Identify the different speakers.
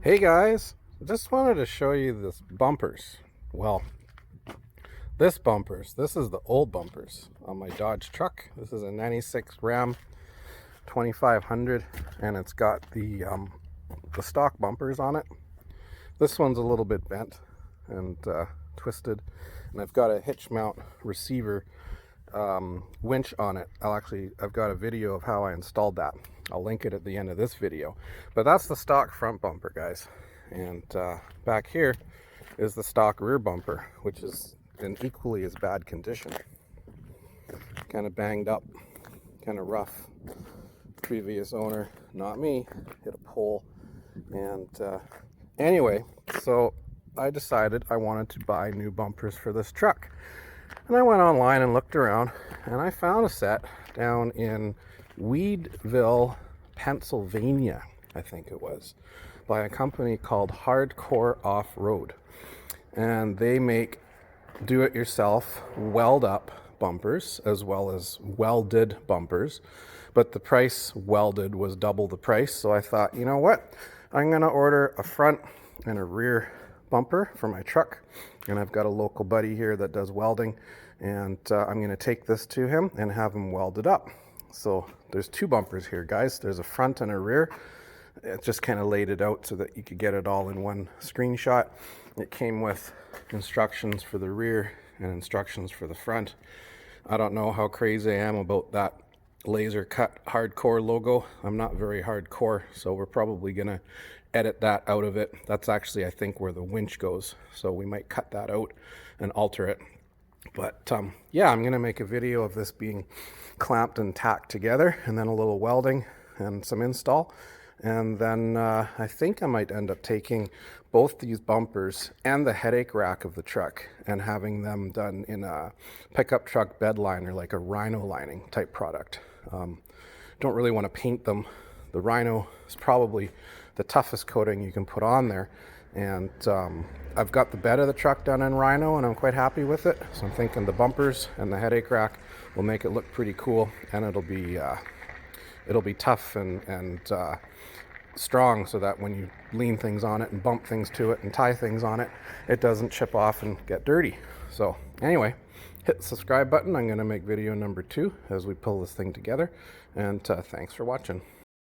Speaker 1: Hey guys, just wanted to show you this bumpers. Well, this is the old bumpers on my Dodge truck. This is a 96 Ram 2500 and it's got the stock bumpers on it. This one's a little bit bent and twisted, and I've got a hitch mount receiver winch on it. I've got a video of how I installed that. I'll link it at the end of this video. But that's the stock front bumper, guys. And back here is the stock rear bumper, which is in equally as bad condition. Kind of banged up, kind of rough. Previous owner, not me, hit a pole. And anyway, so I decided I wanted to buy new bumpers for this truck. And I went online and looked around, and I found a set down in Weedville, Pennsylvania, I think it was, by a company called Hardcore Off-Road. And they make do-it-yourself weld-up bumpers as well as welded bumpers. But the price welded was double the price, so I thought, you know what? I'm going to order a front and a rear bumper for my truck. And I've got a local buddy here that does welding, and I'm going to take this to him and have him weld it up. So there's two bumpers here, guys. There's a front and a rear. It just kind of laid it out so that you could get it all in one screenshot. It came with instructions for the rear and instructions for the front. I don't know how crazy I am about that laser cut hardcore logo. I'm not very hardcore, so we're probably gonna edit that out of it. That's actually, I think, where the winch goes, so we might cut that out and alter it. But yeah, I'm gonna make a video of this being clamped and tacked together, and then a little welding and some install. And then I think I might end up taking both these bumpers and the headache rack of the truck and having them done in a pickup truck bed liner, like a rhino lining type product. Don't really want to paint them. The rhino is probably the toughest coating you can put on there. And I've got the bed of the truck done in rhino, and I'm quite happy with it. So I'm thinking the bumpers and the headache rack will make it look pretty cool, and it'll be tough and strong, so that when you lean things on it and bump things to it and tie things on it, it doesn't chip off and get dirty. So anyway, hit the subscribe button. I'm going to make video number 2 as we pull this thing together, and thanks for watching.